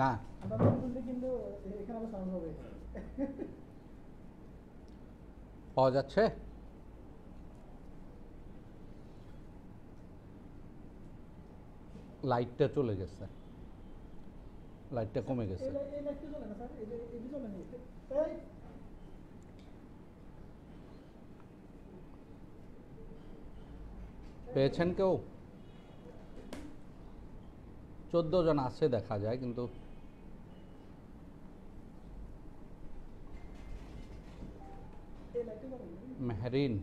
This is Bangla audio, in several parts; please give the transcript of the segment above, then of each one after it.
না পাওয়া যাচ্ছে। লাইটটা চলে গেছে, লাইটটা কমে গেছে। পেয়েছেন কেউ? 14 জন আছে দেখা যায়, কিন্তু মেহরিন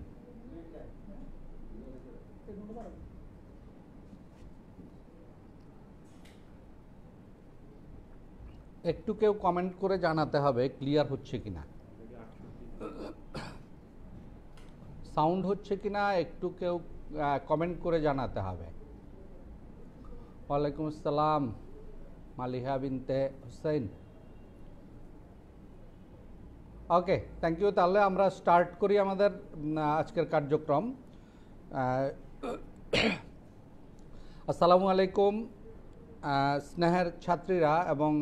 একটু কেউ কমেন্ট করে জানাতে হবে ক্লিয়ার হচ্ছে কিনা, সাউন্ড হচ্ছে কিনা একটু কেউ কমেন্ট করে জানাতে হবে। ওয়ালাইকুম আসসালাম মালিহা বিনতে হুসাইন। ওকে, থ্যাংক ইউ। তাহলে আমরা স্টার্ট করি আমাদের আজকের কার্যক্রম। আসসালামু আলাইকুম স্নেহের ছাত্রীরা এবং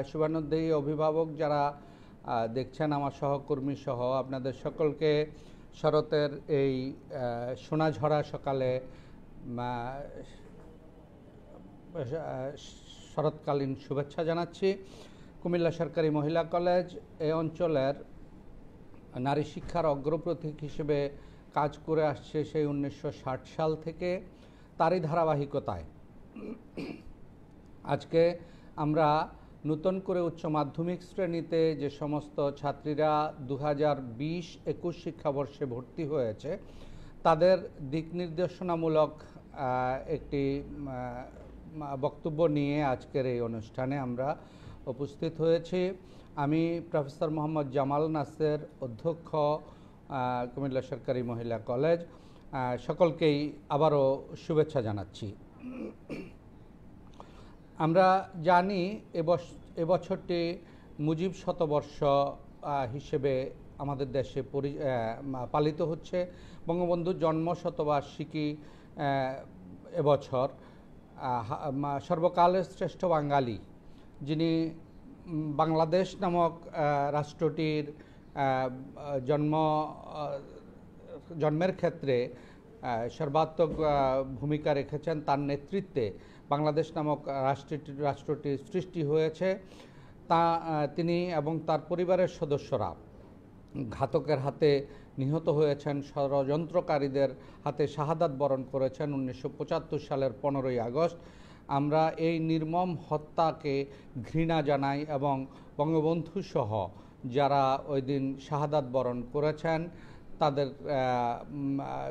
শুভানুদ্দেহী অভিভাবক যারা দেখছেন, আমার সহকর্মী সহ আপনাদের সকলকে শরতের এই সোনাঝরা সকালে শরৎকালীন শুভেচ্ছা জানাচ্ছি। কুমিল্লা সরকারি মহিলা কলেজ এই অঞ্চলের নারী শিক্ষার অগ্রপ্রতীক হিসেবে কাজ করে আসছে সেই 1960 সাল থেকে। তারই ধারাবাহিকতায় আজকে আমরা নতুন করে উচ্চ মাধ্যমিক শ্রেণীতে যে সমস্ত ছাত্রীরা 2020-21 শিক্ষাবর্ষে ভর্তি হয়েছে তাদের দিক নির্দেশনামূলক একটি বক্তব্য নিয়ে আজকের এই অনুষ্ঠানে আমরা উপস্থিত হয়েছি। আমি প্রফেসর মোহাম্মদ জামাল নাসের, অধ্যক্ষ কুমিল্লা সরকারি মহিলা কলেজ। সকলকেই আবারও শুভেচ্ছা জানাচ্ছি। আমরা জানি এবছরটি মুজিব শতবর্ষ হিসেবে আমাদের দেশে পালিত হচ্ছে। বঙ্গবন্ধুর জন্ম শতবার্ষিকী এবছর। সর্বকালের শ্রেষ্ঠ বাঙালি যিনি বাংলাদেশ নামক রাষ্ট্রটির জন্মের ক্ষেত্রে সর্বাত্মক ভূমিকা রেখেছেন, তার নেতৃত্বে বাংলাদেশ নামক রাষ্ট্রটির সৃষ্টি হয়েছে। তিনি এবং তার পরিবারের সদস্যরা ঘাতকের হাতে নিহত হয়েছেন, ষড়যন্ত্রকারীদের হাতে শাহাদাত বরণ করেছেন 1975 সালের 15ই আগস্ট। আমরা এই নির্মম হত্যাকে ঘৃণা জানাই এবং বঙ্গবন্ধু সহ যারা ওই দিন শাহাদাত বরণ করেছেন তাদের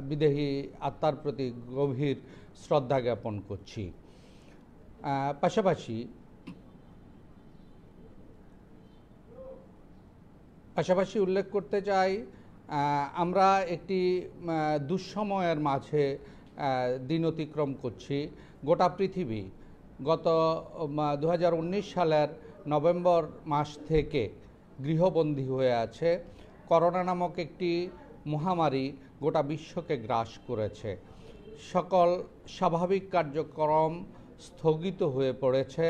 বিদেহী আত্মার প্রতি গভীর শ্রদ্ধা জ্ঞাপন করছি। পাশাপাশি উল্লেখ করতে চাই, আমরা একটি দুঃসময়ের মাঝে দিন অতিক্রম করছি। গোটা পৃথিবী গত 2019 সালের নভেম্বর মাস থেকে গৃহবন্দী হয়ে আছে। করোনা নামক একটি মহামারী গোটা বিশ্বকে গ্রাস করেছে। সকল স্বাভাবিক কার্যক্রম স্থগিত হয়ে পড়েছে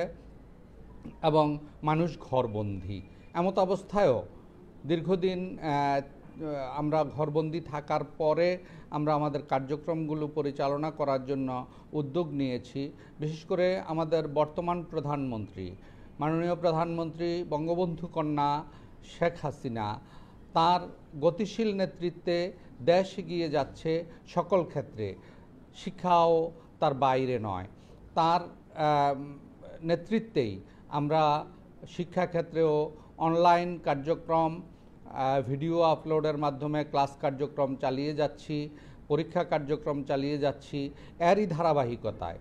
এবং মানুষ ঘরবন্দী। এমত অবস্থায়ও দীর্ঘদিন আমরা ঘরবন্দি থাকার পরে আমরা আমাদের কার্যক্রমগুলো পরিচালনা করার জন্য উদ্যোগ নিয়েছি। বিশেষ করে আমাদের বর্তমান প্রধানমন্ত্রী, মাননীয় প্রধানমন্ত্রী বঙ্গবন্ধু কন্যা শেখ হাসিনা, তার গতিশীল নেতৃত্বে দেশ এগিয়ে যাচ্ছে সকল ক্ষেত্রে, শিক্ষাও তার বাইরে নয়। তার নেতৃত্বেই আমরা শিক্ষাক্ষেত্রেও অনলাইন কার্যক্রম, ভিডিও আপলোডের মাধ্যমে ক্লাস কার্যক্রম চালিয়ে যাচ্ছি, পরীক্ষা কার্যক্রম চালিয়ে যাচ্ছি। এরই ধারাবাহিকতায়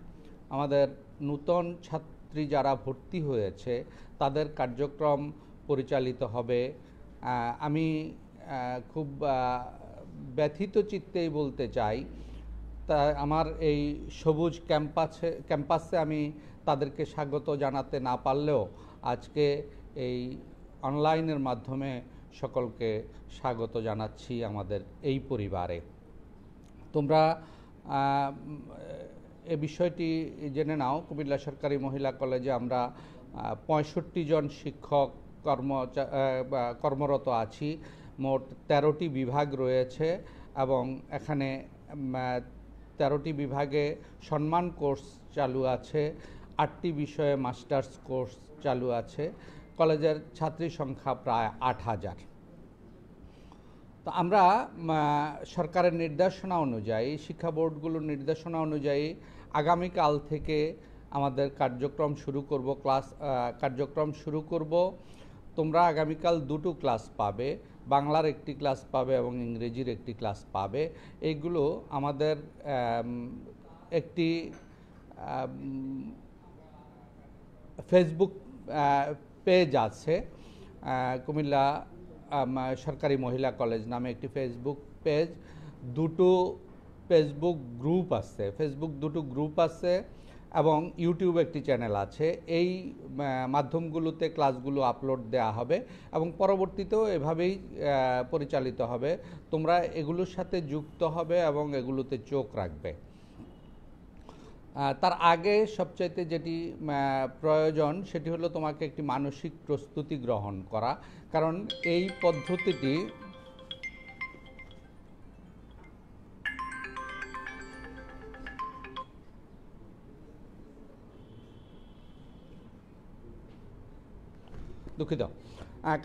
আমাদের নূতন ছাত্রী যারা ভর্তি হয়েছে তাদের কার্যক্রম পরিচালিত হবে। আমি খুব ব্যথিত চিত্তেই বলতে চাই, তা আমার এই সবুজ ক্যাম্পাসে আমি তাদেরকে স্বাগত জানাতে না পারলেও আজকে এই অনলাইনের মাধ্যমে সকলকে স্বাগত জানাচ্ছি আমাদের এই পরিবারে। তোমরা এ বিষয়টি জেনে নাও, কুমিল্লা সরকারি মহিলা কলেজে আমরা 65 জন শিক্ষক কর্মরত আছি। মোট 13টি বিভাগ রয়েছে এবং এখানে 13টি বিভাগে সম্মান কোর্স চালু আছে, 8টি বিষয়ে মাস্টার্স কোর্স চালু আছে। কলেজের ছাত্রী সংখ্যা প্রায় 8000। তো আমরা সরকারের নির্দেশনা অনুযায়ী, শিক্ষা বোর্ডগুলোর নির্দেশনা অনুযায়ী আগামীকাল থেকে আমাদের কার্যক্রম শুরু করব। তোমরা আগামীকাল 2টো ক্লাস পাবে, বাংলার একটি ক্লাস পাবে এবং ইংরেজির একটি ক্লাস পাবে। এইগুলো আমাদের একটি ফেসবুক পেজ আছে, কুমিল্লা সরকারি মহিলা কলেজ নামে একটি ফেসবুক পেজ, 2টো ফেসবুক গ্রুপ আছে এবং ইউটিউব একটি চ্যানেল আছে। এই মাধ্যমগুলোতে ক্লাসগুলো আপলোড দেওয়া হবে এবং পরবর্তীতেও এভাবেই পরিচালিত হবে। তোমরা এগুলোর সাথে যুক্ত হবে এবং এগুলোতে চোখ রাখবে। তার আগে সবচাইতে যেটি প্রয়োজন সেটি হলো তোমাকে একটি মানসিক প্রস্তুতি গ্রহণ করা, কারণ এই পদ্ধতিটি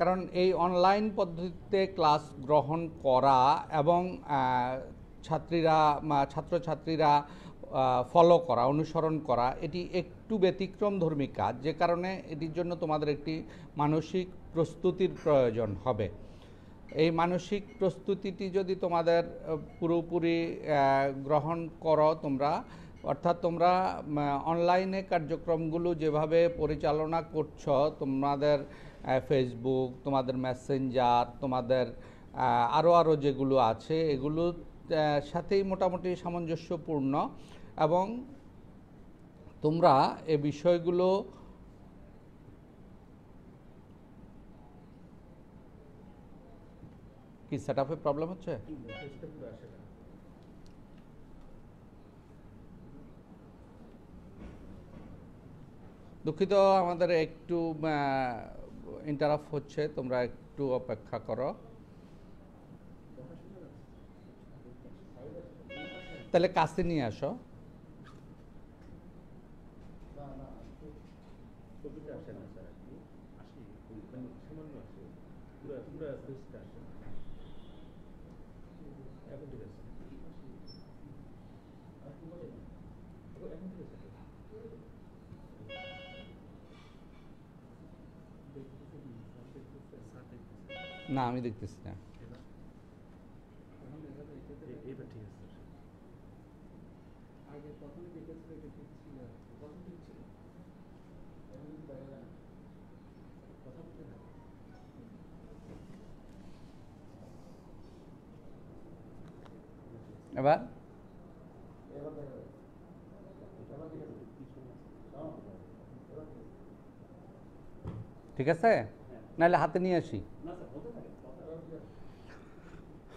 কারণ এই অনলাইন পদ্ধতিতে ক্লাস গ্রহণ করা এবং ছাত্রছাত্রীরা ফলো করা, অনুসরণ করা, এটি একটু ব্যতিক্রমধর্মী কাজ, যে কারণে এটির জন্য তোমাদের একটি মানসিক প্রস্তুতির প্রয়োজন হবে। এই মানসিক প্রস্তুতিটি যদি তোমাদের পুরোপুরি গ্রহণ করো তোমরা, অর্থাৎ তোমরা অনলাইনে কার্যক্রমগুলো যেভাবে পরিচালনা করছো, তোমাদের ফেসবুক, তোমাদের মেসেঞ্জার, তোমাদের আরও যেগুলো আছে, এগুলোর সাথেই মোটামুটি সামঞ্জস্যপূর্ণ এবং তোমরা এই বিষয়গুলো কি সেটআপে প্রবলেম হচ্ছে? দুঃখিত, আমাদের একটু ইন্টারাপ্ট হচ্ছে, তোমরা একটু অপেক্ষা করো। তাহলে কাছে নিয়ে আসো। না, আমি দেখতেছি না। এবার ঠিক আছে, নাহলে হাতে নিয়ে আসি।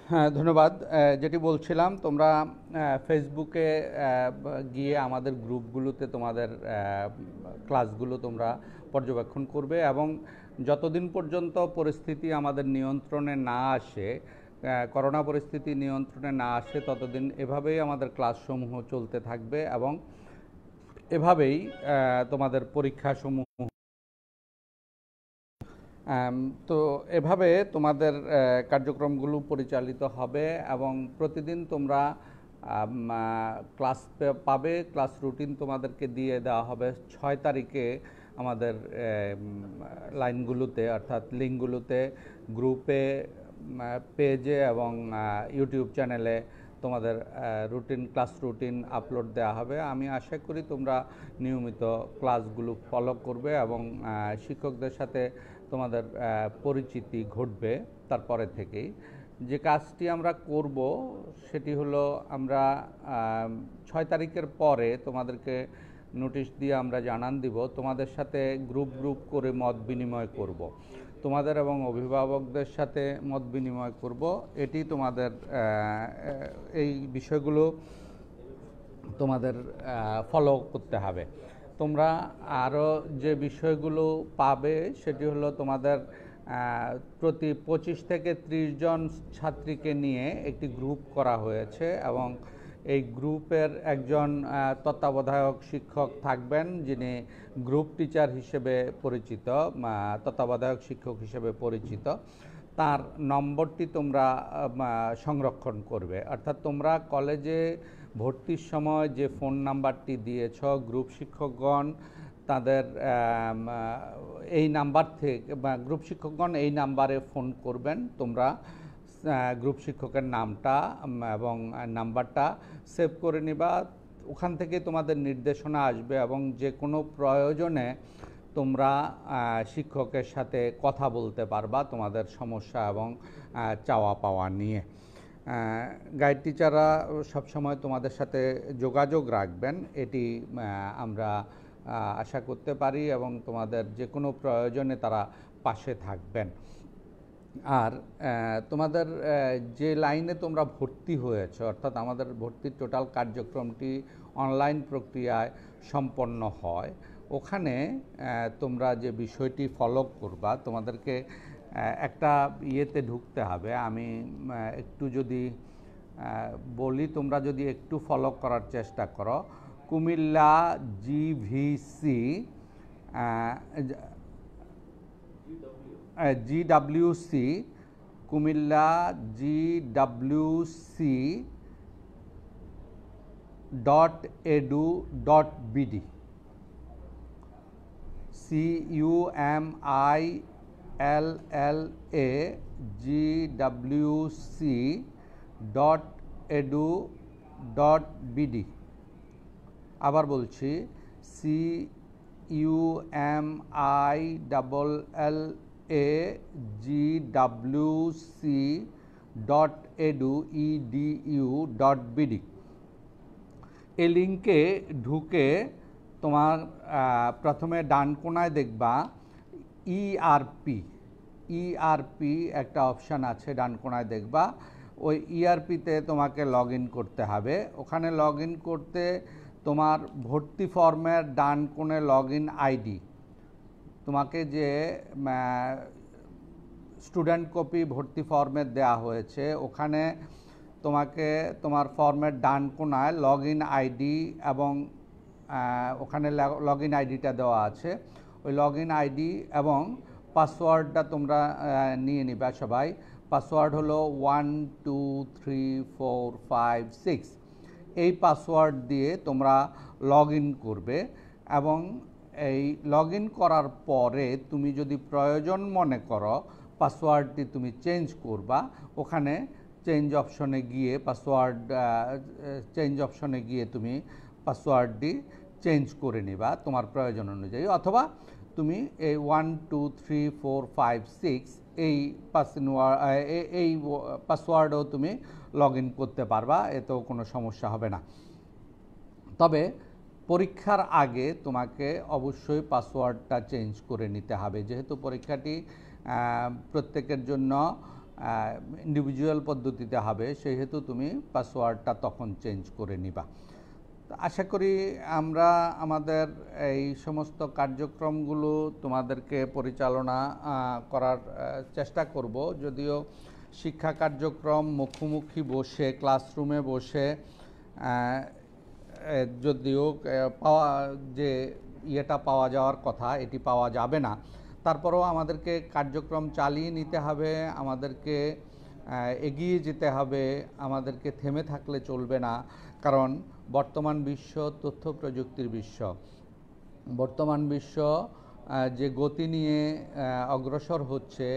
হ্যাঁ, ধন্যবাদ। যেটি বলছিলাম, তোমরা ফেসবুকে গিয়ে আমাদের গ্রুপগুলোতে তোমাদের ক্লাসগুলো তোমরা পর্যবেক্ষণ করবে এবং যতদিন পর্যন্ত পরিস্থিতি আমাদের নিয়ন্ত্রণে না আসে, করোনা পরিস্থিতি নিয়ন্ত্রণে না আসে, ততদিন এভাবেই আমাদের ক্লাসসমূহ চলতে থাকবে এবং এভাবেই তোমাদের পরীক্ষাসমূহ তো এভাবে তোমাদের কার্যক্রমগুলো পরিচালিত হবে এবং প্রতিদিন তোমরা ক্লাস পাবে। ক্লাস রুটিন তোমাদেরকে দিয়ে দেওয়া হবে 6 তারিখে আমাদের লাইনগুলোতে, অর্থাৎ লিঙ্কগুলোতে, গ্রুপে, পেজে এবং ইউটিউব চ্যানেলে তোমাদের ক্লাস রুটিন আপলোড দেওয়া হবে। আমি আশা করি তোমরা নিয়মিত ক্লাসগুলো ফলো করবে এবং শিক্ষকদের সাথে তোমাদের পরিচিতি ঘটবে। তারপরে থেকেই যে কাজটি আমরা করব সেটি হলো, আমরা 6 তারিখের পরে তোমাদেরকে নোটিশ দিয়ে আমরা জানান দিব, তোমাদের সাথে গ্রুপ করে মত বিনিময় করব, তোমাদের এবং অভিভাবকদের সাথে মত বিনিময় করব। এটি তোমাদের এই বিষয়গুলো তোমাদের ফলো করতে হবে। তোমরা আরও যে বিষয়গুলো পাবে সেটি হলো তোমাদের প্রতি 25 থেকে 30 জন ছাত্রীকে নিয়ে একটি গ্রুপ করা হয়েছে এবং এই গ্রুপের একজন তত্ত্বাবধায়ক শিক্ষক থাকবেন, যিনি গ্রুপ টিচার হিসেবে পরিচিত, তত্ত্বাবধায়ক শিক্ষক হিসেবে পরিচিত। তার নম্বরটি তোমরা সংরক্ষণ করবে, অর্থাৎ তোমরা কলেজে ভর্তির সময় যে ফোন নাম্বারটি দিয়েছ, গ্রুপ শিক্ষকগণ তাদের এই নাম্বার থেকে বা গ্রুপ শিক্ষকগণ এই নাম্বারে ফোন করবেন। তোমরা গ্রুপ শিক্ষকের নামটা এবং নাম্বারটা সেভ করে নিবা। ওখান থেকে তোমাদের নির্দেশনা আসবে এবং যে কোনো প্রয়োজনে তোমরা শিক্ষকের সাথে কথা বলতে পারবা তোমাদের সমস্যা এবং চাওয়া পাওয়া নিয়ে। গাইড টিচাররা সবসময় তোমাদের সাথে যোগাযোগ রাখবেন, এটি আমরা আশা করতে পারি, এবং তোমাদের যে কোনো প্রয়োজনে তারা পাশে থাকবেন। আর তোমাদের যে লাইনে তোমরা ভর্তি হয়েছে, অর্থাৎ আমাদের ভর্তির টোটাল কার্যক্রমটি অনলাইন প্রক্রিয়ায় সম্পন্ন হয়, ওখানে তোমরা যে বিষয়টি ফলো করবা, তোমাদেরকে একটা ইয়েতে ঢুকতে হবে। আমি একটু যদি বলি, তোমরা যদি একটু ফলো করার চেষ্টা করো, Comilla GWC Comilla GWC.edu.bd CUMILLA GWC.edu.bd। আবার বলছি, CUMILLAGWC.edu.bd। এই লিঙ্কে ঢুকে তোমার প্রথমে ডান কোনায় দেখবা ইআরপি একটা অপশান আছে, ডান কোনায় দেখবা। ওই ইআরপিতে তোমাকে লগ ইন করতে হবে। ওখানে লগ ইন করতে তোমার ভর্তি ফর্মের ডান কোণে লগ ইন আইডি, তোমাকে যে স্টুডেন্ট কপি ভর্তি ফর্মে দেওয়া হয়েছে, ওখানে তোমাকে তোমার ফর্মের ডান কোণায় লগ ইন আইডি এবং ওখানে লগ ইন আইডিটা দেওয়া আছে। ওই লগ ইন আইডি এবং পাসওয়ার্ডটা তোমরা নিয়ে নিবা সবাই। পাসওয়ার্ড হলো 123456। এই পাসওয়ার্ড দিয়ে তোমরা লগ ইন করবে এবং এই লগ ইন করার পরে তুমি যদি প্রয়োজন মনে করো পাসওয়ার্ডটি তুমি চেঞ্জ করবা, ওখানে চেঞ্জ অপশনে গিয়ে তুমি পাসওয়ার্ডটি চেঞ্জ করে নিবা তোমার প্রয়োজন অনুযায়ী, অথবা তুমি এই 123456 এই পাসওয়ার্ডও তুমি লগ ইন করতে পারবা, এতেও কোনো সমস্যা হবে না। তবে পরীক্ষার আগে তোমাকে অবশ্যই পাসওয়ার্ডটা চেঞ্জ করে নিতে হবে, যেহেতু পরীক্ষাটি প্রত্যেকের জন্য ইন্ডিভিজুয়াল পদ্ধতিতে হবে, সেহেতু তুমি পাসওয়ার্ডটা তখন চেঞ্জ করে নিবা। আশা করি আমরা আমাদের এই সমস্ত কার্যক্রমগুলো তোমাদেরকে পরিচালনা করার চেষ্টা করব। যদিও শিক্ষা কার্যক্রম মুখোমুখি বসে ক্লাসরুমে বসে যদিও পাওয়া যাওয়ার কথা, এটি পাওয়া যাবে না, তারপরেও আমাদেরকে কার্যক্রম চালিয়ে নিতে হবে, আমাদেরকে এগিয়ে যেতে হবে, আমাদেরকে থেমে থাকলে চলবে না। কারণ বর্তমান বিশ্ব তথ্য প্রযুক্তির বিশ্ব। বর্তমান বিশ্ব যে গতি নিয়ে অগ্রসর হচ্ছে,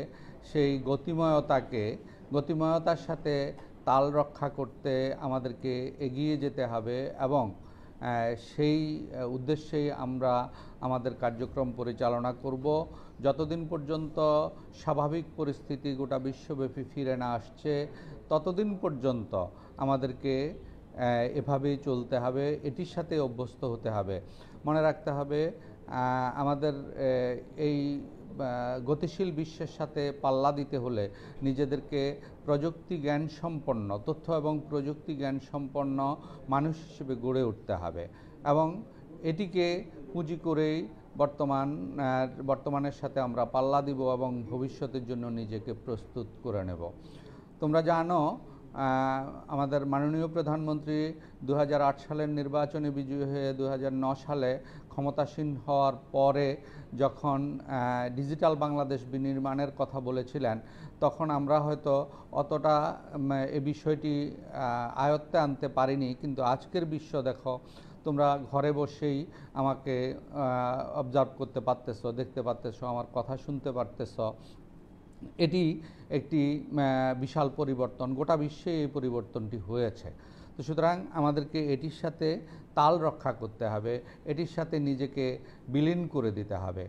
সেই গতিময়তার সাথে তাল রক্ষা করতে আমাদেরকে এগিয়ে যেতে হবে এবং সেই উদ্দেশ্যেই আমরা আমাদের কার্যক্রম পরিচালনা করব। যতদিন পর্যন্ত স্বাভাবিক পরিস্থিতি গোটা বিশ্বব্যাপী ফিরে না আসছে, ততদিন পর্যন্ত আমাদেরকে এভাবেই চলতে হবে, এটির সাথে অভ্যস্ত হতে হবে। মনে রাখতে হবে আমাদের এই গতিশীল বিশ্বের সাথে পাল্লা দিতে হলে নিজেদেরকে প্রযুক্তি জ্ঞান সম্পন্ন, তথ্য এবং প্রযুক্তি জ্ঞান সম্পন্ন মানুষ হিসেবে গড়ে উঠতে হবে এবং এটিকে পুঁজি করেই বর্তমানের সাথে আমরা পাল্লা দিব এবং ভবিষ্যতের জন্য নিজেকে প্রস্তুত করে নেব। তোমরা জানো আমাদের মাননীয় প্রধানমন্ত্রী 2008 সালের নির্বাচনে বিজয়ী হয়ে 2009 সালে ক্ষমতাসীন হওয়ার পরে যখন ডিজিটাল বাংলাদেশ বিনির্মাণের কথা বলেছিলেন, তখন আমরা হয়তো অতটা এ বিষয়টি আয়ত্তে আনতে পারিনি। কিন্তু আজকের বিশ্ব দেখো, তোমরা ঘরে বসেই আমাকে অবজার্ভ করতে পারতেছো, দেখতে পারতেছো, আমার কথা শুনতে পারতেছো। এটি একটি বিশাল পরিবর্তন, গোটা বিশ্বে এই পরিবর্তনটি হয়েছে। তো সুতরাং আমাদেরকে এটির সাথে তাল রক্ষা করতে হবে, এটির সাথে নিজেকে বিলীন করে দিতে হবে,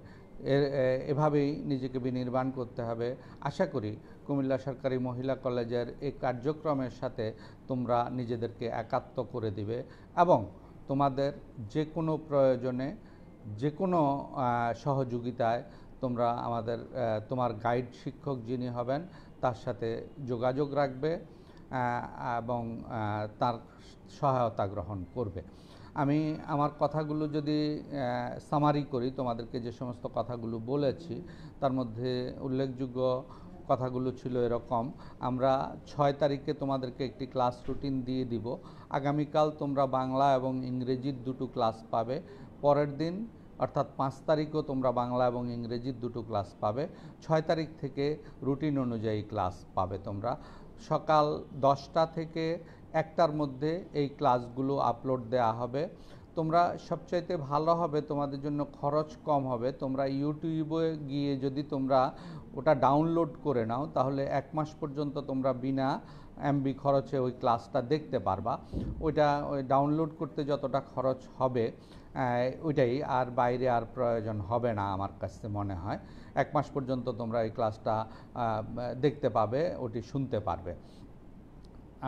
এভাবেই নিজেকে বিনির্মাণ করতে হবে। আশা করি কুমিল্লা সরকারি মহিলা কলেজের এই কার্যক্রমের সাথে তোমরা নিজেদেরকে একাত্ম করে দিবে এবং তোমাদের যে কোনো প্রয়োজনে, যে কোনো সহযোগিতায় তোমরা তোমার গাইড শিক্ষক যিনি হবেন তার সাথে যোগাযোগ রাখবে এবং তার সহায়তা গ্রহণ করবে। আমি আমার কথাগুলো যদি সামারি করি, তোমাদেরকে যে সমস্ত কথাগুলো বলেছি তার মধ্যে উল্লেখযোগ্য কথাগুলো ছিল এরকম: আমরা 6 তারিখে তোমাদেরকে একটি ক্লাস রুটিন দিয়ে দিব। আগামীকাল তোমরা বাংলা এবং ইংরেজির দুটো ক্লাস পাবে। পরের দিন অর্থাৎ 5 তারিখও তোমরা বাংলা এবং ইংরেজির দুটো ক্লাস পাবে। 6 তারিখ থেকে রুটিন অনুযায়ী ক্লাস পাবে। তোমরা সকাল 10টা থেকে 1টার মধ্যে এই ক্লাসগুলো আপলোড দেওয়া হবে। তোমরা সবচাইতে ভালো হবে, তোমাদের জন্য খরচ কম হবে, তোমরা ইউটিউবে গিয়ে যদি তোমরা ওটা ডাউনলোড করে নাও তাহলে 1 মাস পর্যন্ত তোমরা বিনা MB খরচে ওই ক্লাসটা দেখতে পারবা। ওইটা ডাউনলোড করতে যতটা খরচ হবে ওইটাই, আর বাইরে আর প্রয়োজন হবে না আমার কাছে মনে হয়। 1 মাস পর্যন্ত তোমরা এই ক্লাসটা দেখতে পাবে, ওটি শুনতে পারবে।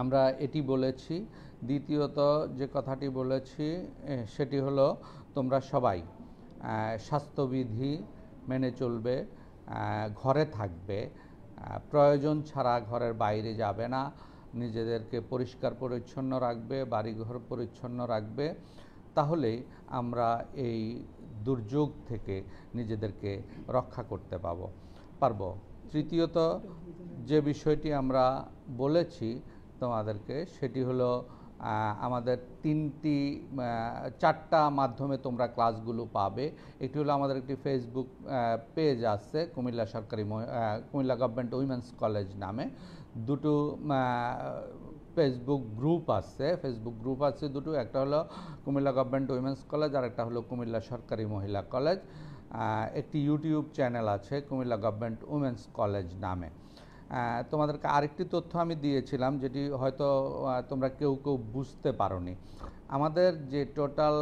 আমরা এটি বলেছি। দ্বিতীয়ত যে কথাটি বলেছি সেটি হলো তোমরা সবাই স্বাস্থ্যবিধি মেনে চলবে, ঘরে থাকবে, প্রয়োজন ছাড়া ঘরের বাইরে যাবে না, নিজেদেরকে পরিষ্কার পরিচ্ছন্ন রাখবে, বাড়িঘর পরিচ্ছন্ন রাখবে। তাহলেই আমরা এই দুর্যোগ থেকে নিজেদেরকে রক্ষা করতে পারবো। তৃতীয়ত যে বিষয়টি আমরা বলেছি তোমাদেরকে সেটি হলো আমাদের 4টা মাধ্যমে তোমরা ক্লাসগুলো পাবে। একটি হলো আমাদের একটি ফেসবুক পেজ আছে কুমিল্লা গভর্নমেন্ট উইমেন্স কলেজ নামে। দুটো ফেসবুক গ্রুপ আছে দুটো। একটা হলো কুমিল্লা গভর্নমেন্ট উইমেন্স কলেজ আর একটা হলো কুমিল্লা সরকারি মহিলা কলেজ। একটি ইউটিউব চ্যানেল আছে কুমিল্লা গভর্নমেন্ট উইমেন্স কলেজ নামে। তোমাদেরকে আরেকটি তথ্য আমি দিয়েছিলাম যেটি হয়তো তোমরা কেউ বুঝতে পারোনি। আমাদের যে টোটাল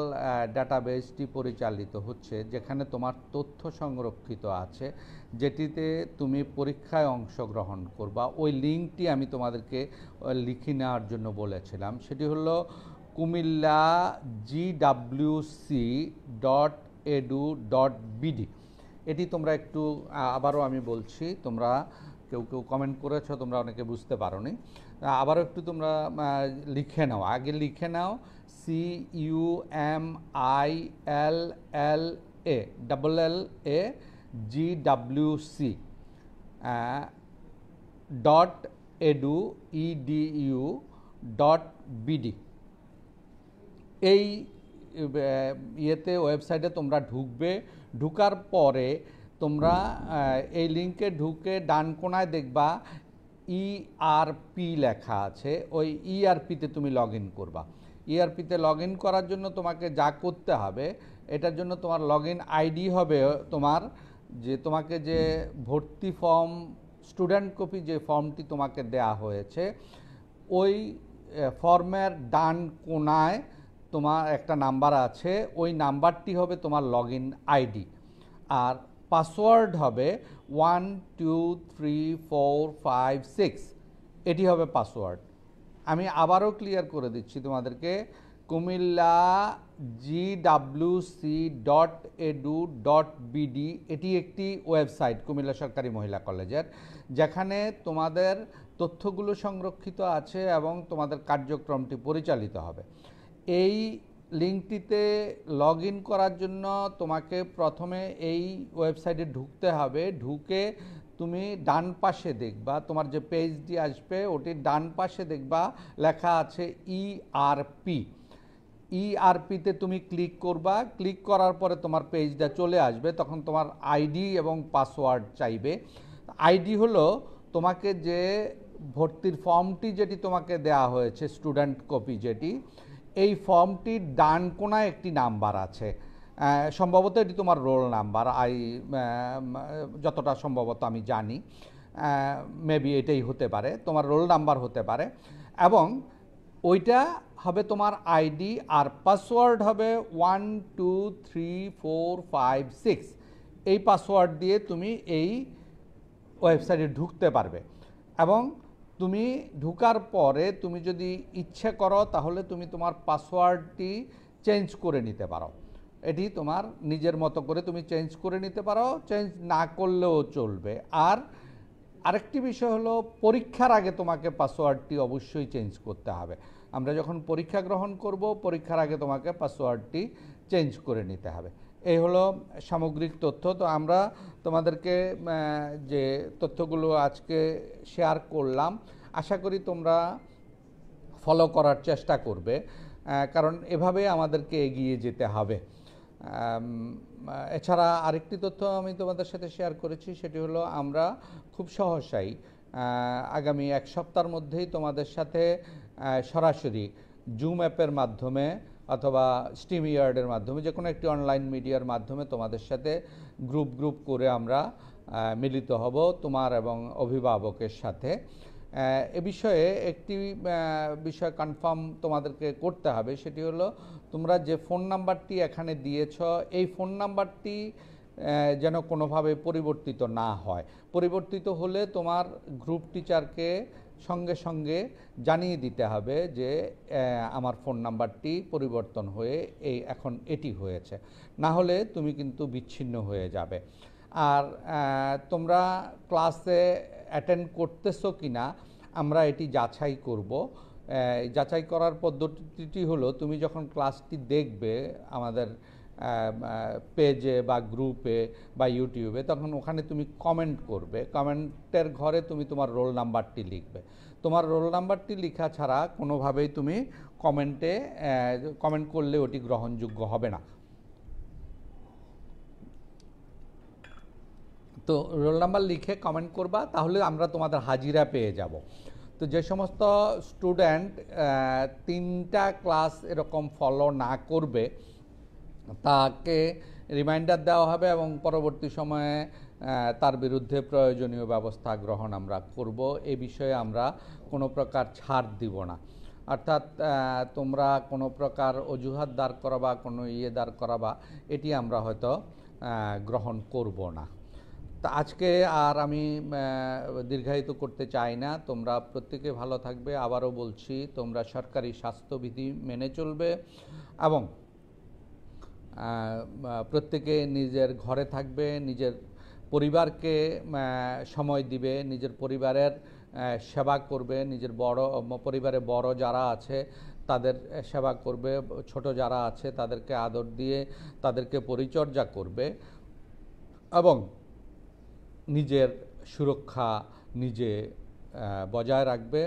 ডাটাবেসটি পরিচালিত হচ্ছে, যেখানে তোমার তথ্য সংরক্ষিত আছে, যেটিতে তুমি পরীক্ষায় অংশগ্রহণ করবা, ওই লিঙ্কটি আমি তোমাদেরকে লিখে নেওয়ার জন্য বলেছিলাম। সেটি হলো kumillagwc.edu.bd। এটি তোমরা একটু আবারও আমি বলছি, তোমরা কেউ কমেন্ট করেছো, তোমরা অনেকে বুঝতে পারোনি, আবারও একটু তোমরা লিখে নাও, আগে লিখে নাও kumillagwc.edu.bd। এই ওয়েবসাইটে তোমরা ঢুকবে। ঢুকার পরে তোমরা এই লিঙ্কে ঢুকে ডান কোনায় দেখবা ERP লেখা আছে। ওই ERPতে তুমি লগ ইন করবা। ERPতে লগ ইন করার জন্য তোমাকে যা করতে হবে, এটার জন্য তোমার লগ ইন আইডি হবে তোমাকে যে ভর্তি ফর্ম, স্টুডেন্ট কপি যে ফর্মটি তোমাকে দেয়া হয়েছে, ওই ফর্মের ডান কোনায় তোমার একটা নাম্বার আছে, ওই নাম্বারটি হবে তোমার লগ ইন আইডি। আর পাসওয়ার্ড হবে 1 2 3 4 5 6, এটি হবে পাসওয়ার্ড। আমি আবারও ক্লিয়ার করে দিচ্ছি তোমাদেরকে, কুমিল্লা gwc.edu.bd, এটি একটি ওয়েবসাইট কুমিল্লা সরকারি মহিলা কলেজের, যেখানে তোমাদের তথ্যগুলো সংরক্ষিত আছে এবং তোমাদের কার্যক্রমটি পরিচালিত হবে। এই লিঙ্কটিতে লগ ইন করার জন্য তোমাকে প্রথমে এই ওয়েবসাইটে ঢুকতে হবে। ঢুকে তুমি ডান পাশে দেখবা, তোমার যে পেজটি আসবে ওটির ডান পাশে দেখবা লেখা আছে ইআরপি। ইআরপিতে তুমি ক্লিক করবা। ক্লিক করার পরে তোমার পেজটা চলে আসবে। তখন তোমার আইডি এবং পাসওয়ার্ড চাইবে। আইডি হলো তোমাকে যে ভর্তির ফর্মটি যেটি তোমাকে দেওয়া হয়েছে, স্টুডেন্ট কপি যেটি, এই ফর্মটির ডান কোনায় একটি নাম্বার আছে, সম্ভবত এটি তোমার রোল নাম্বার, যতটা সম্ভবত আমি জানি, মেবি এটাই হতে পারে, তোমার রোল নাম্বার হতে পারে, এবং ওইটা হবে তোমার আইডি, আর পাসওয়ার্ড হবে 1 2 3 4 5 6। এই পাসওয়ার্ড দিয়ে তুমি এই ওয়েবসাইটে ঢুকতে পারবে। এবং তুমি ঢুকার পরে তুমি যদি ইচ্ছে করো তাহলে তুমি তোমার পাসওয়ার্ডটি চেঞ্জ করে নিতে পারো। এটি তোমার নিজের মতো করে তুমি চেঞ্জ করে নিতে পারো, চেঞ্জ না করলেও চলবে। আর আরেকটি বিষয় হলো, পরীক্ষার আগে তোমাকে পাসওয়ার্ডটি অবশ্যই চেঞ্জ করতে হবে। আমরা যখন পরীক্ষা গ্রহণ করব, পরীক্ষার আগে তোমাকে পাসওয়ার্ডটি চেঞ্জ করে নিতে হবে। এই হলো সামগ্রিক তথ্য। তো আমরা তোমাদেরকে যে তথ্যগুলো আজকে শেয়ার করলাম, আশা করি তোমরা ফলো করার চেষ্টা করবে, কারণ এভাবে আমাদেরকে এগিয়ে যেতে হবে। এছাড়া আরেকটি তথ্য আমি তোমাদের সাথে শেয়ার করেছি, সেটি হলো আমরা খুব সহসাই আগামী এক সপ্তাহের মধ্যেই তোমাদের সাথে সরাসরি জুম অ্যাপের মাধ্যমে অথবা স্টিম ইয়ার্ডের মাধ্যমে, যে কোনো একটি অনলাইন মিডিয়ার মাধ্যমে তোমাদের সাথে গ্রুপ করে আমরা মিলিত হব তোমার এবং অভিভাবকের সাথে। এ বিষয়ে একটি বিষয় কনফার্ম তোমাদেরকে করতে হবে, সেটি হলো তোমরা যে ফোন নাম্বারটি এখানে দিয়েছ, এই ফোন নাম্বারটি যেন কোনোভাবে পরিবর্তিত না হয়। পরিবর্তিত হলে তোমার গ্রুপ টিচারকে সঙ্গে সঙ্গে জানিয়ে দিতে হবে যে আমার ফোন নাম্বারটি পরিবর্তন হয়ে এখন এটি হয়েছে, না হলে তুমি কিন্তু বিচ্ছিন্ন হয়ে যাবে। আর তোমরা ক্লাসে অ্যাটেন্ড করতেছো কিনা আমরা এটি যাচাই করব। যাচাই করার পদ্ধতিটি হলো, তুমি যখন ক্লাসটি দেখবে আমাদের পেজে বা গ্রুপে বা ইউটিউবে, তখন ওখানে তুমি কমেন্ট করবে। কমেন্টের ঘরে তুমি তোমার রোল নাম্বারটি লিখবে। তোমার রোল নাম্বারটি লেখা ছাড়া কোনোভাবেই তুমি কমেন্ট করলে ওটি গ্রহণযোগ্য হবে না। তো রোল নাম্বার লিখে কমেন্ট করবা, তাহলে আমরা তোমাদের হাজিরা পেয়ে যাব। তো যে সমস্ত স্টুডেন্ট 3টা ক্লাস এরকম ফলো না করবে তাকে রিমাইন্ডার দেওয়া হবে এবং পরবর্তী সময়ে তার বিরুদ্ধে প্রয়োজনীয় ব্যবস্থা গ্রহণ আমরা করব। এ বিষয়ে আমরা কোনো প্রকার ছাড় দিব না। অর্থাৎ তোমরা কোনো প্রকার অজুহাত দাঁড় করাবা, কোনো দাঁড় করাবা, এটি আমরা হয়তো গ্রহণ করব না। তা আজকে আর আমি দীর্ঘায়িত করতে চাই না। তোমরা প্রত্যেকে ভালো থাকবে। আবারও বলছি, তোমরা সরকারি স্বাস্থ্যবিধি মেনে চলবে এবং প্রত্যেকে নিজের ঘরে থাকবে, নিজের পরিবারকে সময় দিবে, নিজের পরিবারের সেবা করবে, নিজের পরিবারে বড় যারা আছে তাদের সেবা করবে, ছোট যারা আছে তাদেরকে আদর দিয়ে তাদেরকে পরিচর্যা করবে এবং নিজের সুরক্ষা নিজে বজায় রাখবে।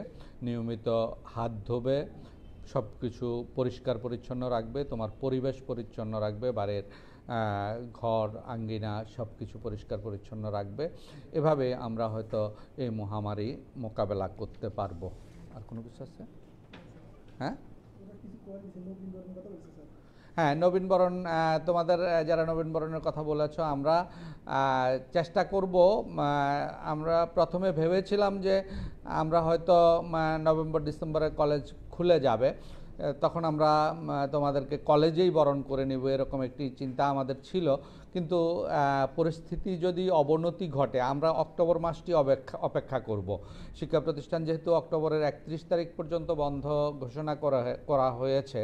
নিয়মিত হাত ধোবে, সব কিছু পরিষ্কার পরিচ্ছন্ন রাখবে, তোমার পরিবেশ পরিচ্ছন্ন রাখবে, বাড়ির ঘর আঙ্গিনা সব কিছু পরিষ্কার পরিচ্ছন্ন রাখবে। এভাবে আমরা হয়তো এই মহামারী মোকাবেলা করতে পারবো। আর কোনো কিছু আছে? হ্যাঁ হ্যাঁ, নবীনবরণ, তোমাদের যারা নবীনবরণের কথা বলেছ, আমরা চেষ্টা করব। আমরা প্রথমে ভেবেছিলাম যে আমরা হয়তো নভেম্বর ডিসেম্বরে কলেজ খুলে যাবে, তখন আমরা তোমাদেরকে কলেজেই বরণ করে নেব, এরকম একটি চিন্তা আমাদের ছিল। কিন্তু পরিস্থিতি যদি অবনতি ঘটে আমরা অক্টোবর মাসটি অপেক্ষা করব। শিক্ষা প্রতিষ্ঠান যেহেতু অক্টোবরের 31 তারিখ পর্যন্ত বন্ধ ঘোষণা করা হয়েছে,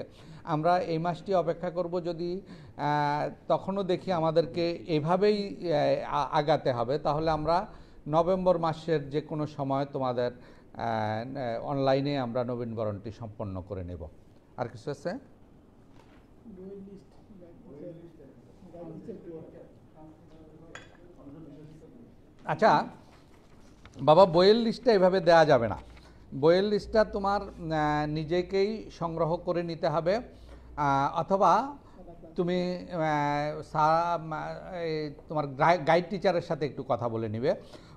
আমরা এই মাসটি অপেক্ষা করব। যদি তখনও দেখি আমাদেরকে এভাবেই আগাতে হবে, তাহলে আমরা নভেম্বর মাসের যে কোনো সময় তোমাদের অনলাইনে আমরা নবীনবরণটি সম্পন্ন করে নেব। আর কিছু আছে? আচ্ছা বাবা, বইয়ের লিস্টটা এভাবে দেওয়া যাবে না। বইয়ের লিস্টটা তোমার নিজেকেই সংগ্রহ করে নিতে হবে, অথবা তুমি তোমার গাইড টিচারের সাথে একটু কথা বলে নিবে।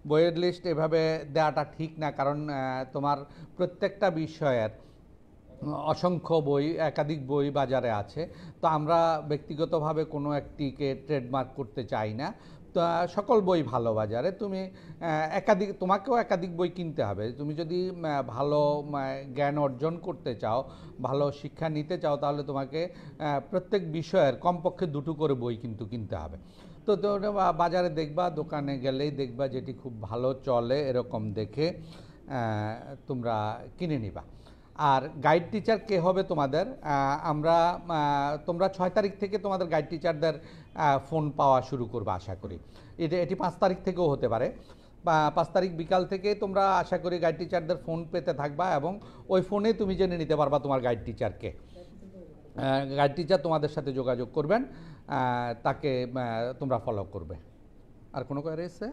বইয়ের লিস্ট এভাবে দেওয়াটা ঠিক না, কারণ তোমার প্রত্যেকটা বিষয়ের অসংখ্য বই, একাধিক বই বাজারে আছে। তো আমরা ব্যক্তিগতভাবে কোনো একটিকে ট্রেডমার্ক করতে চাই না। তো সকল বই ভালো বাজারে, তুমি তোমাকেও একাধিক বই কিনতে হবে। তুমি যদি ভালো জ্ঞান অর্জন করতে চাও, ভালো শিক্ষা নিতে চাও, তাহলে তোমাকে প্রত্যেক বিষয়ের কমপক্ষে 2টো করে বই কিন্তু কিনতে হবে। তো বাজারে দেখবা, দোকানে গেলেই দেখবা যেটি খুব ভালো চলে এরকম দেখে তোমরা কিনে নিবা। আর গাইড টিচার কে হবে তোমাদের, তোমরা 6 তারিখ থেকে তোমাদের গাইড টিচারদের ফোন পাওয়া শুরু করবে আশা করি। এটি 5 তারিখ থেকেও হতে পারে। 5 তারিখ বিকাল থেকে তোমরা আশা করি গাইড টিচারদের ফোন পেতে থাকবা, এবং ওই ফোনে তুমি জেনে নিতে পারবা তোমার গাইড টিচারকে। গাইড টিচার তোমাদের সাথে যোগাযোগ করবেন, তাকে তোমরা ফলো করবে। আর কোনো কোয়ারি আছে?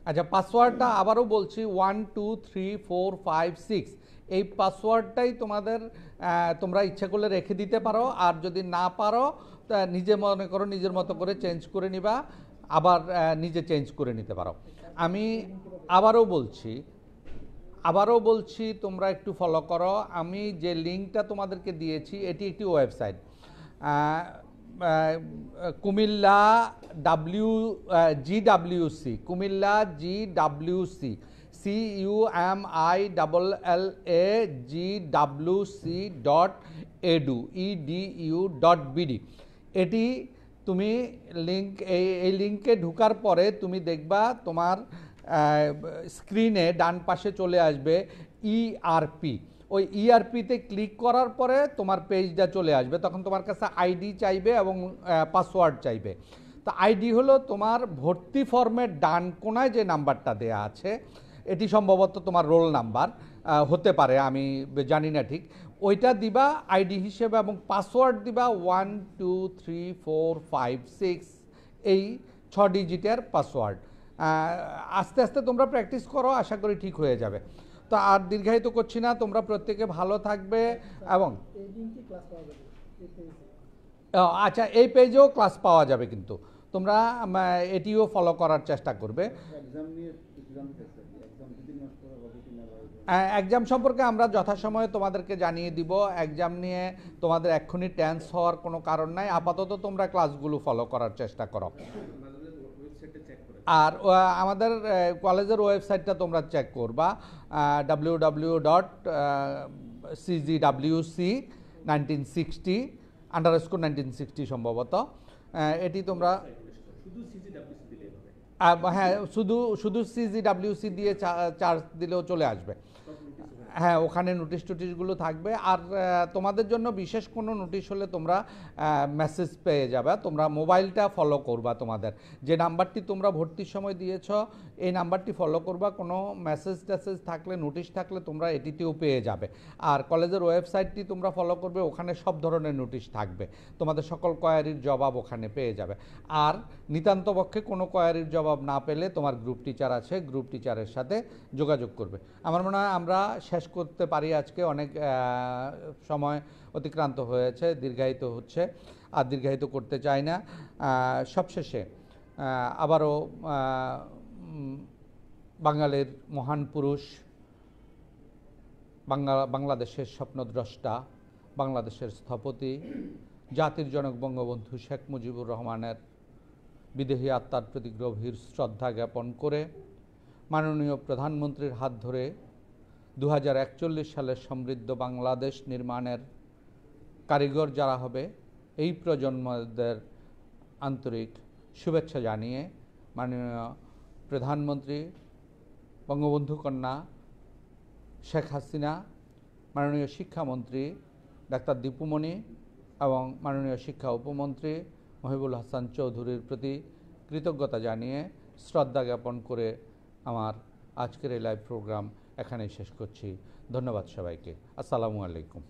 আচ্ছা, পাসওয়ার্ডটা আবারও বলছি, 1 2 3 4 5 6 এই পাসওয়ার্ডটাই তোমাদের তোমরা ইচ্ছা করলে রেখে দিতে পারো, আর যদি না পারো তা নিজে মনে করো নিজের মতো করে চেঞ্জ করে নিবা, আবার নিজে চেঞ্জ করে নিতে পারো। আমি আবারও বলছি তোমরা একটু ফলো করো। আমি যে লিঙ্কটা তোমাদেরকে দিয়েছি এটি একটি website, Comilla GWC, Comilla GWC, CUMILLAGWC.edu.bd। এটি তুমি এই লিঙ্কে ঢোকার পরে তুমি দেখবা তোমার স্ক্রিনে ডান পাশে চলে আসবে ERP। ওই ERPতে ক্লিক করার পরে তোমার পেজটা চলে আসবে, তখন তোমার কাছে আইডি চাইবে এবং পাসওয়ার্ড চাইবে। তো আইডি হলো তোমার ভর্তি ফর্মের ডান কোনায় যে নাম্বারটা দেয়া আছে, এটি সম্ভবত তোমার রোল নাম্বার হতে পারে, আমি জানি না ঠিক। ওইটা দিবা আইডি হিসেবে, এবং পাসওয়ার্ড দিবা 1 2 3 4 5 6, এই 6 ডিজিটের পাসওয়ার্ড। আস্তে আস্তে তোমরা প্র্যাকটিস করো, আশা করি ঠিক হয়ে যাবে। তো আর দীর্ঘায়িত করছি না, তোমরা প্রত্যেকে ভালো থাকবে। এবং আচ্ছা, এই পেজেও ক্লাস পাওয়া যাবে, কিন্তু তোমরা এটিও ফলো করার চেষ্টা করবে। এক্সাম সম্পর্কে আমরা যথাসময়ে তোমাদেরকে জানিয়ে দিব। এক্সাম নিয়ে তোমাদের এক্ষুনি টেন্স হওয়ার কোনো কারণ নাই, আপাতত তোমরা ক্লাসগুলো ফলো করার চেষ্টা করো। আর আমাদের কলেজের ওয়েবসাইটটা তোমরা চেক করবা, www.cgwc1960 সম্ভবত। এটি তোমরা হ্যাঁ, শুধু CGWC দিয়ে চার্জ দিলেও চলে আসবে। হ্যাঁ, ওখানে নোটিশ টোটিশগুলো থাকবে। আর তোমাদের জন্য বিশেষ কোনো নোটিশ হলে তোমরা মেসেজ পেয়ে যাবে। তোমরা মোবাইলটা ফলো করবা, তোমাদের যে নাম্বারটি তোমরা ভর্তির সময় দিয়েছ এই নাম্বারটি ফলো করবা। কোনো মেসেজ টেসেজ থাকলে, নোটিশ থাকলে তোমরা এটিতেও পেয়ে যাবে। আর কলেজের ওয়েবসাইটটি তোমরা ফলো করবে, ওখানে সব ধরনের নোটিশ থাকবে, তোমাদের সকল কোয়ারির জবাব ওখানে পেয়ে যাবে। আর নিতান্ত পক্ষে কোনো কোয়ারির জবাব না পেলে তোমার গ্রুপ টিচার আছে, গ্রুপ টিচারের সাথে যোগাযোগ করবে। আমার মনে হয় আমরা শেষ করতে পারি আজকে, অনেক সময় অতিক্রান্ত হয়েছে, দীর্ঘায়িত হচ্ছে, আর দীর্ঘায়িত করতে চাই না। সবশেষে আবারও বাঙালির মহান পুরুষ, বাংলাদেশের স্বপ্নদ্রষ্টা, বাংলাদেশের স্থপতি, জাতির জনক বঙ্গবন্ধু শেখ মুজিবুর রহমানের বিদেহী আত্মার প্রতি গভীর শ্রদ্ধা জ্ঞাপন করে মাননীয় প্রধানমন্ত্রীর হাত ধরে 2041 সালের সমৃদ্ধ বাংলাদেশ নির্মাণের কারিগর যারা হবে এই প্রজন্মদের আন্তরিক শুভেচ্ছা জানিয়ে মাননীয় প্রধানমন্ত্রী বঙ্গবন্ধু কন্যা শেখ হাসিনা, মাননীয় শিক্ষামন্ত্রী ডাক্তার দীপুমণি এবং মাননীয় শিক্ষা উপমন্ত্রী মহিবুল হাসান চৌধুরীর প্রতি কৃতজ্ঞতা জানিয়ে শ্রদ্ধা জ্ঞাপন করে আমার আজকের এই লাইভ প্রোগ্রাম এখানেই শেষ করছি। ধন্যবাদ সবাইকে। আসসালামু আলাইকুম।